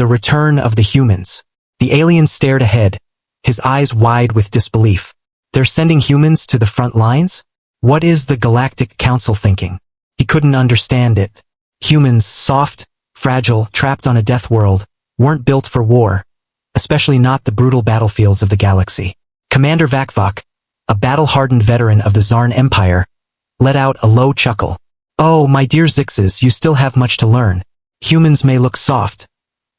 The return of the humans. The alien stared ahead, his eyes wide with disbelief. They're sending humans to the front lines? What is the Galactic Council thinking? He couldn't understand it. Humans, soft, fragile, trapped on a death world, weren't built for war, especially not the brutal battlefields of the galaxy. Commander Vakvak, a battle-hardened veteran of the Zarn Empire, let out a low chuckle. Oh, my dear Zixes, you still have much to learn. Humans may look soft,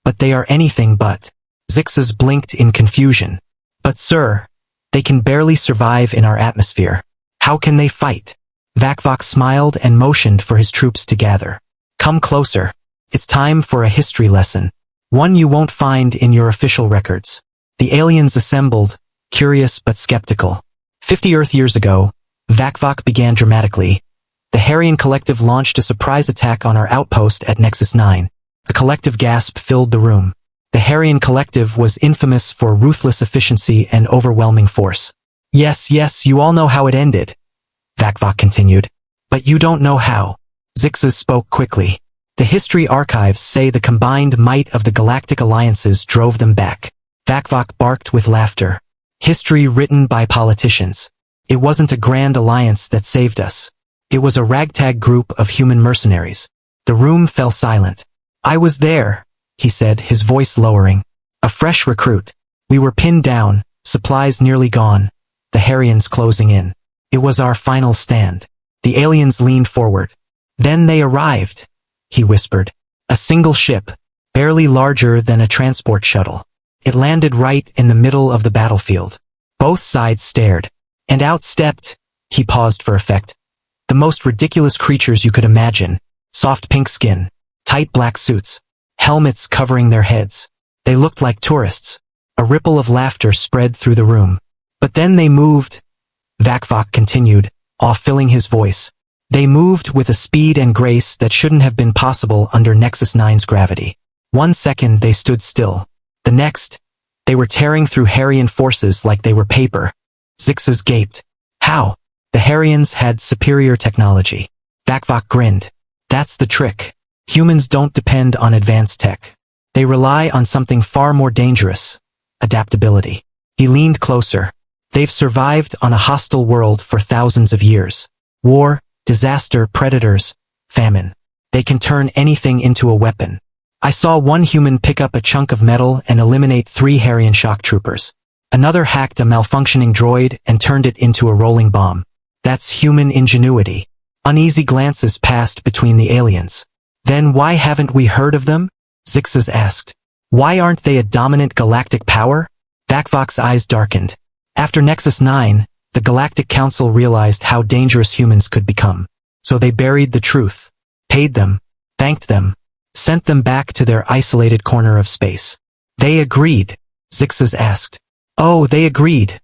but they are anything but. Zixes blinked in confusion. But sir, they can barely survive in our atmosphere. How can they fight? Vakvak smiled and motioned for his troops to gather. Come closer. It's time for a history lesson. One you won't find in your official records. The aliens assembled, curious but skeptical. 50 Earth years ago, Vakvak began dramatically. The Harrian Collective launched a surprise attack on our outpost at Nexus 9. A collective gasp filled the room. The Harrian Collective was infamous for ruthless efficiency and overwhelming force. Yes, you all know how it ended, Vakvak continued. But you don't know how. Zixes spoke quickly. The history archives say the combined might of the galactic alliances drove them back. Vakvak barked with laughter. History written by politicians. It wasn't a grand alliance that saved us. It was a ragtag group of human mercenaries. The room fell silent. I was there, he said, his voice lowering. A fresh recruit. We were pinned down, supplies nearly gone, the Harrians closing in. It was our final stand. The aliens leaned forward. Then they arrived, he whispered. A single ship, barely larger than a transport shuttle. It landed right in the middle of the battlefield. Both sides stared. And out stepped, he paused for effect, the most ridiculous creatures you could imagine. Soft pink skin, tight black suits, helmets covering their heads. They looked like tourists. A ripple of laughter spread through the room. But then they moved, Vakvak continued, awe-filling his voice. They moved with a speed and grace that shouldn't have been possible under Nexus 9's gravity. 1 second they stood still. The next, they were tearing through Harrian forces like they were paper. Zixes gaped. How? The Harrians had superior technology. Vakvak grinned. That's the trick. Humans don't depend on advanced tech. They rely on something far more dangerous. Adaptability. He leaned closer. They've survived on a hostile world for thousands of years. War, disaster, predators, famine. They can turn anything into a weapon. I saw one human pick up a chunk of metal and eliminate 3 Harrian shock troopers. Another hacked a malfunctioning droid and turned it into a rolling bomb. That's human ingenuity. Uneasy glances passed between the aliens. Then why haven't we heard of them? Zixes asked. Why aren't they a dominant galactic power? Vakvak's eyes darkened. After Nexus 9, the Galactic Council realized how dangerous humans could become. So they buried the truth, paid them, thanked them, sent them back to their isolated corner of space. They agreed, Zixes asked. Oh, they agreed,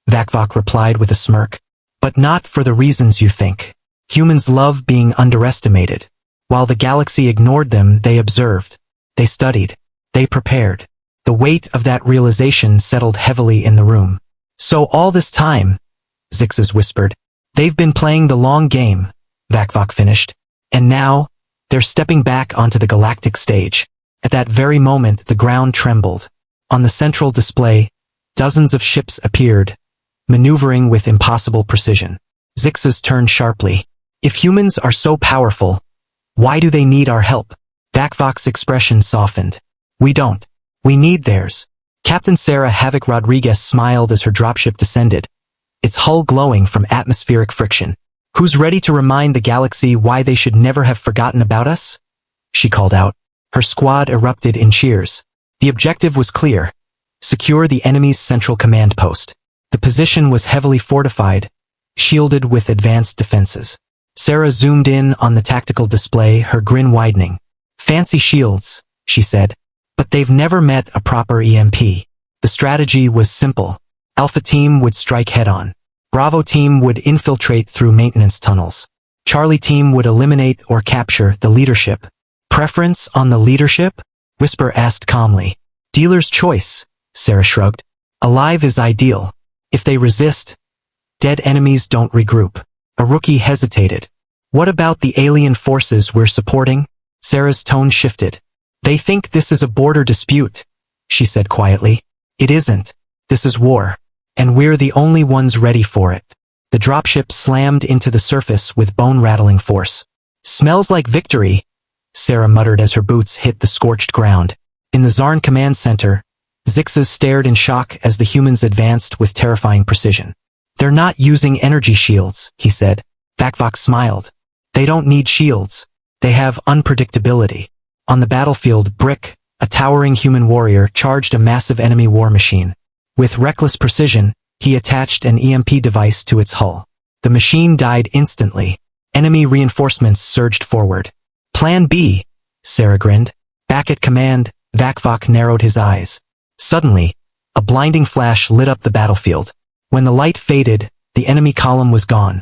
Vakvak replied with a smirk. But not for the reasons you think. Humans love being underestimated. While the galaxy ignored them, they observed. They studied. They prepared. The weight of that realization settled heavily in the room. So all this time, Zixes whispered, they've been playing the long game, Vakvak finished. And now, they're stepping back onto the galactic stage. At that very moment, the ground trembled. On the central display, dozens of ships appeared, maneuvering with impossible precision. Zixes turned sharply. If humans are so powerful, why do they need our help? Vakvak's expression softened. We don't. We need theirs. Captain Sarah Havoc Rodriguez smiled as her dropship descended, its hull glowing from atmospheric friction. Who's ready to remind the galaxy why they should never have forgotten about us? She called out. Her squad erupted in cheers. The objective was clear. Secure the enemy's central command post. The position was heavily fortified, shielded with advanced defenses. Sarah zoomed in on the tactical display, her grin widening. Fancy shields, she said, but they've never met a proper EMP. The strategy was simple. Alpha Team would strike head-on. Bravo Team would infiltrate through maintenance tunnels. Charlie Team would eliminate or capture the leadership. Preference on the leadership? Whisper asked calmly. Dealer's choice, Sarah shrugged. Alive is ideal. If they resist, dead enemies don't regroup. A rookie hesitated. What about the alien forces we're supporting? Sarah's tone shifted. They think this is a border dispute, she said quietly. It isn't. This is war. And we're the only ones ready for it. The dropship slammed into the surface with bone-rattling force. Smells like victory, Sarah muttered as her boots hit the scorched ground. In the Zarn command center, Zixes stared in shock as the humans advanced with terrifying precision. They're not using energy shields, he said. Vakvok smiled. They don't need shields. They have unpredictability. On the battlefield, Brick, a towering human warrior, charged a massive enemy war machine. With reckless precision, he attached an EMP device to its hull. The machine died instantly. Enemy reinforcements surged forward. Plan B, Sarah grinned. Back at command, Vakvok narrowed his eyes. Suddenly, a blinding flash lit up the battlefield. When the light faded, the enemy column was gone,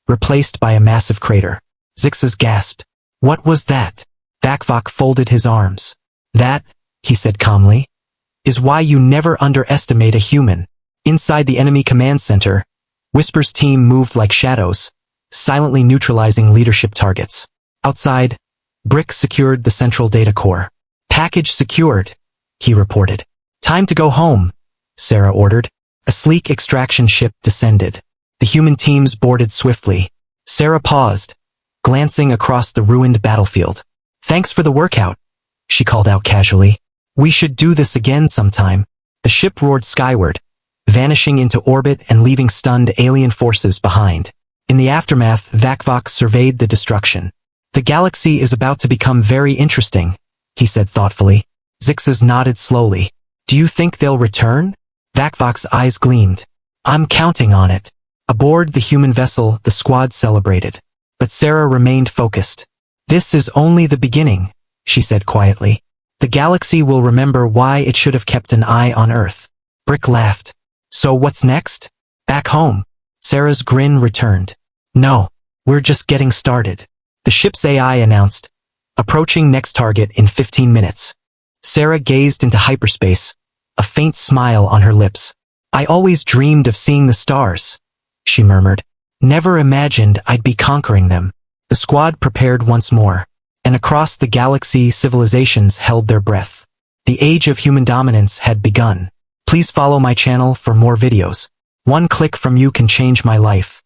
replaced by a massive crater. Zixes gasped. What was that? Vakvok folded his arms. That, he said calmly, is why you never underestimate a human. Inside the enemy command center, Whisper's team moved like shadows, silently neutralizing leadership targets. Outside, Brick secured the central data core. Package secured, he reported. Time to go home, Sarah ordered. A sleek extraction ship descended. The human teams boarded swiftly. Sarah paused, glancing across the ruined battlefield. Thanks for the workout, she called out casually. We should do this again sometime. The ship roared skyward, vanishing into orbit and leaving stunned alien forces behind. In the aftermath, Vakvok surveyed the destruction. The galaxy is about to become very interesting, he said thoughtfully. Zixes nodded slowly. Do you think they'll return? Vakvok's eyes gleamed. I'm counting on it. Aboard the human vessel, the squad celebrated. But Sarah remained focused. This is only the beginning, she said quietly. The galaxy will remember why it should have kept an eye on Earth. Brick laughed. So what's next? Back home. Sarah's grin returned. No, we're just getting started. The ship's AI announced, approaching next target in 15 minutes. Sarah gazed into hyperspace, a faint smile on her lips. I always dreamed of seeing the stars, she murmured. Never imagined I'd be conquering them. The squad prepared once more, and across the galaxy civilizations held their breath. The age of human dominance had begun. Please follow my channel for more videos. One click from you can change my life.